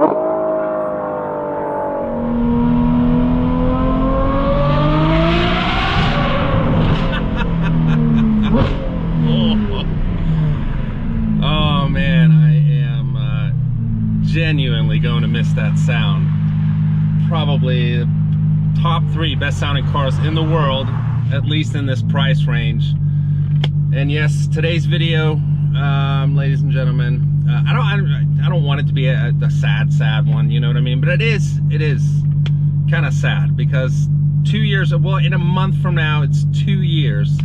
Oh man, I am genuinely going to miss that sound. Probably the top 3 best sounding cars in the world, at least in this price range. And yes, today's video, ladies and gentlemen, I don't want it to be a sad one, you know what I mean? But it is kind of sad, because 2 years, well, in a month from now, it's 2 years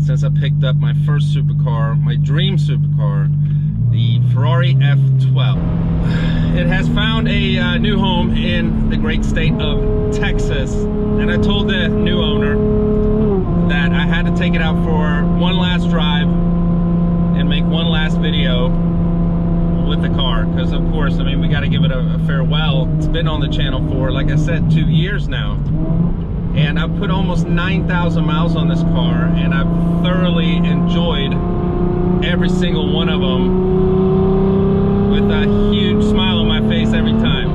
since I picked up my first supercar, my dream supercar, the Ferrari F12. It has found a new home in the great state of Texas, and I told the new owner that I had to take it out for one last drive and make one last video with the car, because of course, I mean, we got to give it a farewell. It's been on the channel for, like I said, 2 years now, and I've put almost 9,000 miles on this car, and I've thoroughly enjoyed every single one of them with a huge smile on my face every time.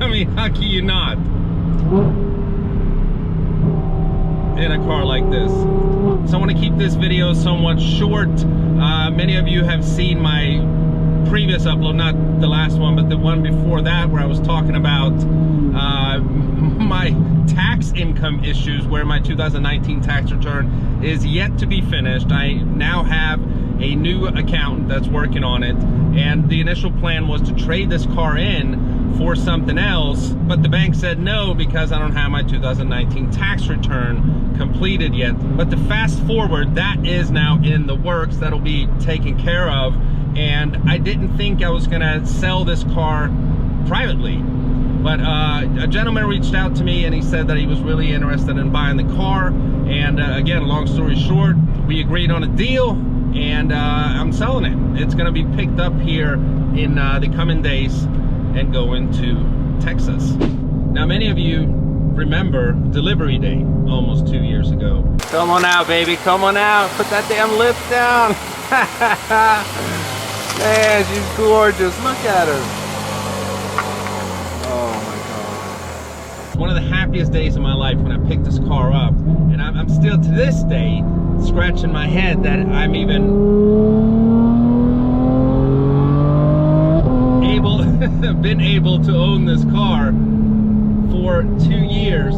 I mean, how can you not in a car like this? So I want to keep this video somewhat short. Many of you have seen my previous upload, not the last one, but the one before that, where I was talking about my tax income issues, where my 2019 tax return is yet to be finished. I now have a new accountant that's working on it, and the initial plan was to trade this car in for something else, but the bank said no, because I don't have my 2019 tax return completed yet. But to fast forward, that is now in the works. That'll be taken care of, and I didn't think I was gonna sell this car privately, but a gentleman reached out to me and he said that he was really interested in buying the car, and again, long story short, we agreed on a deal, and I'm selling it. It's gonna be picked up here in the coming days and go into Texas. Now, many of you remember delivery day almost 2 years ago. Come on out, baby, come on out. Put that damn lip down. Man, she's gorgeous. Look at her. Oh my God. One of the happiest days of my life when I picked this car up, and I'm still to this day scratching my head that I'm even been able to own this car for 2 years.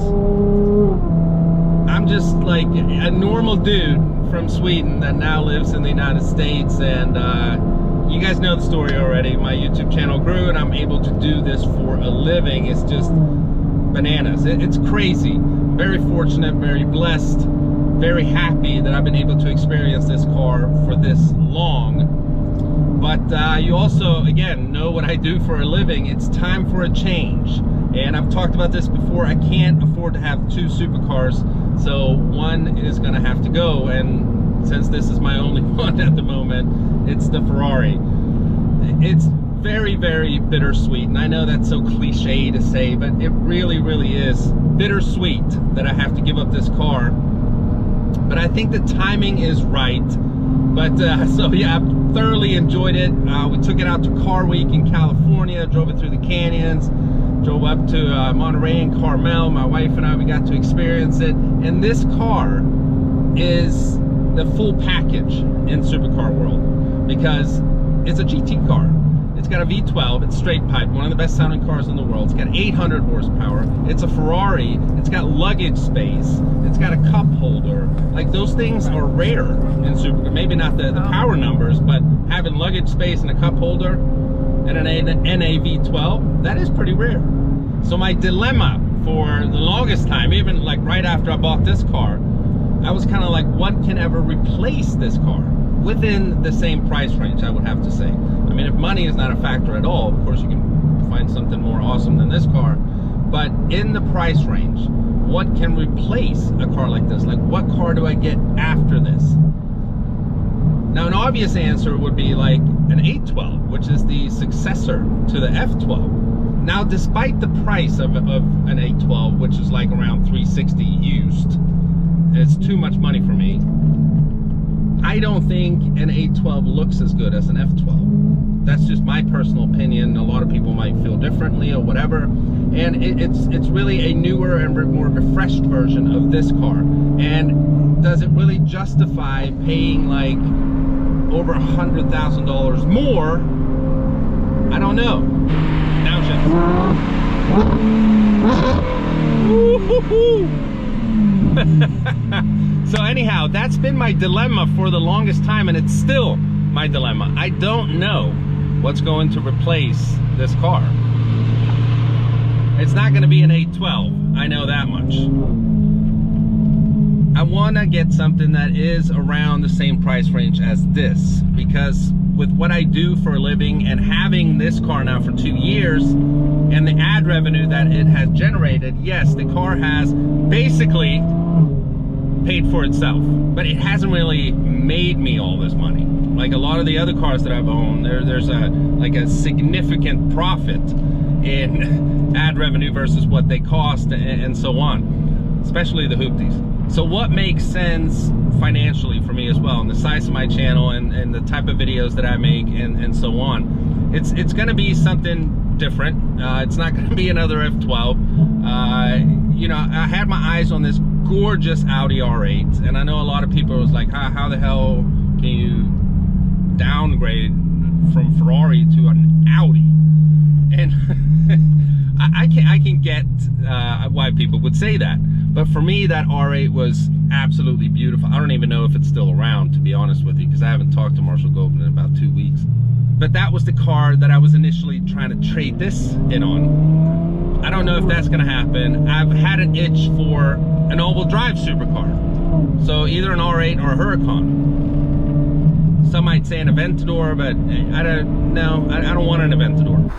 I'm just like a normal dude from Sweden that now lives in the United States, and you guys know the story already. My YouTube channel grew, and I'm able to do this for a living. It's just bananas. It's crazy. Very fortunate, very blessed, very happy that I've been able to experience this car for this long. But you also, again, know what I do for a living. It's time for a change. And I've talked about this before. I can't afford to have 2 supercars, so one is gonna have to go. And since this is my only one at the moment, it's the Ferrari. It's very, very bittersweet. And I know that's so cliche to say, but it really, really is bittersweet that I have to give up this car. But I think the timing is right. But so yeah, I've thoroughly enjoyed it. We took it out to Car Week in California, drove it through the canyons, drove up to Monterey and Carmel. My wife and I, we got to experience it. And this car is the full package in supercar world, because it's a GT car. It's got a V12, it's straight pipe, one of the best sounding cars in the world. It's got 800 horsepower. It's a Ferrari. It's got luggage space. It's got a cup holder. Like, those things are rare in supercar. Maybe not the power numbers, but having luggage space and a cup holder and an NA V12, that is pretty rare. So my dilemma for the longest time, even like right after I bought this car, I was kind of like, what can ever replace this car within the same price range, I would have to say. I mean, if money is not a factor at all, of course you can find something more awesome than this car. But in the price range, what can replace a car like this? Like, what car do I get after this? Now, an obvious answer would be like an A12, which is the successor to the F12. Now, despite the price of an A12, which is like around $360 used, it's too much money for me. I don't think an A12 looks as good as an F12. That's just my personal opinion. A lot of people might feel differently or whatever. And it's really a newer and more refreshed version of this car. And does it really justify paying like over $100,000 more? I don't know. Now So anyhow, that's been my dilemma for the longest time, and it's still my dilemma. I don't know what's going to replace this car. It's not going to be an 812, I know that much. I want to get something that is around the same price range as this, because with what I do for a living and having this car now for 2 years and the ad revenue that it has generated, yes, the car has basically paid for itself, but it hasn't really made me all this money. Like a lot of the other cars that I've owned, there's a significant profit in ad revenue versus what they cost and so on, especially the hoopties. So what makes sense financially for me as well, and the size of my channel and the type of videos that I make and so on, it's going to be something different. It's not going to be another F12. You know, I had my eyes on this gorgeous Audi R8, and I know a lot of people was like, how the hell can you downgrade from Ferrari to an Audi? And I can get why people would say that, but for me that R8 was absolutely beautiful. I don't even know if it's still around, to be honest with you, because I haven't talked to Marshall Goldman in about 2 weeks. But that was the car that I was initially trying to trade this in on. I don't know if that's gonna happen. I've had an itch for an all-wheel drive supercar, so either an R8 or a Huracan. Some might say an Aventador, but I don't want an Aventador.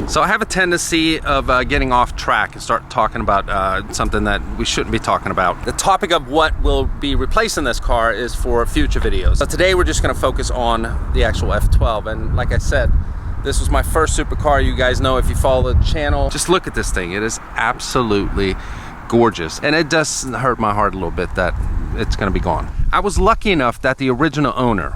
So I have a tendency of getting off track and start talking about something that we shouldn't be talking about. The topic of what will be replacing this car is for future videos. So today we're just going to focus on the actual F12, and like I said, this was my first supercar. You guys know if you follow the channel. Just look at this thing. It is absolutely gorgeous, and it does hurt my heart a little bit that it's going to be gone. I was lucky enough that the original owner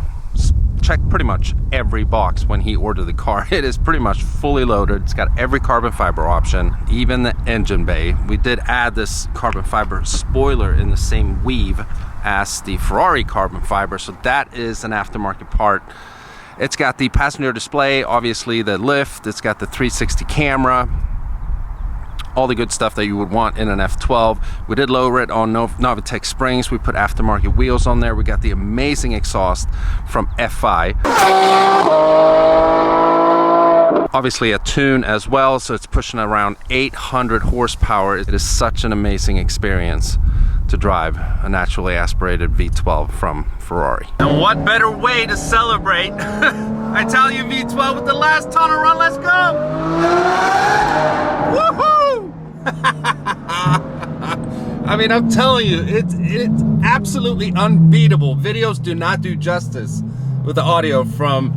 checked pretty much every box when he ordered the car. It is pretty much fully loaded. It's got every carbon fiber option, even the engine bay. We did add this carbon fiber spoiler in the same weave as the Ferrari carbon fiber, so that is an aftermarket part. It's got the passenger display, obviously the lift, it's got the 360 camera, all the good stuff that you would want in an F12. We did lower it on Novitec springs. We put aftermarket wheels on there. We got the amazing exhaust from FI. Obviously a tune as well, so it's pushing around 800 horsepower. It is such an amazing experience to drive a naturally aspirated V12 from Ferrari. And what better way to celebrate Italian V12 with the last tunnel run? Let's go! Woohoo! I mean, I'm telling you, it's absolutely unbeatable. Videos do not do justice with the audio from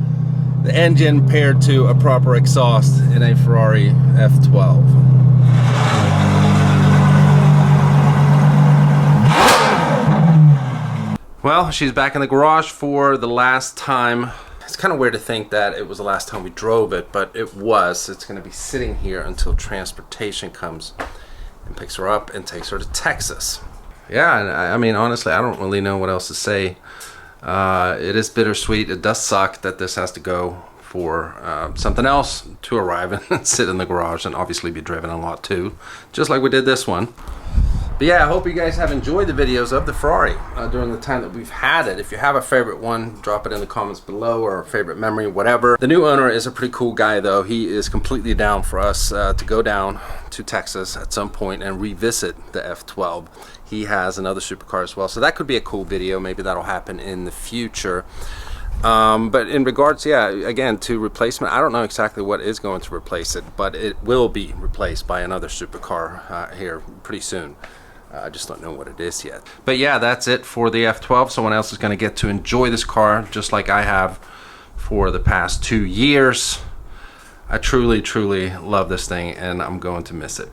the engine paired to a proper exhaust in a Ferrari F12. Well, she's back in the garage for the last time. It's kind of weird to think that it was the last time we drove it, but it was. It's going to be sitting here until transportation comes and picks her up and takes her to Texas. Yeah, and I mean, honestly, I don't really know what else to say. It is bittersweet. It does suck that this has to go for something else to arrive and sit in the garage and obviously be driven a lot too, just like we did this one. But yeah, I hope you guys have enjoyed the videos of the Ferrari during the time that we've had it. If you have a favorite one, drop it in the comments below, or a favorite memory, whatever. The new owner is a pretty cool guy though. He is completely down for us to go down to Texas at some point and revisit the F12. He has another supercar as well, so that could be a cool video. Maybe that'll happen in the future. But in regards, yeah, again, to replacement, I don't know exactly what is going to replace it, but it will be replaced by another supercar here pretty soon. I just don't know what it is yet. But yeah, that's it for the F12. Someone else is going to get to enjoy this car just like I have for the past 2 years. I truly, truly love this thing, and I'm going to miss it.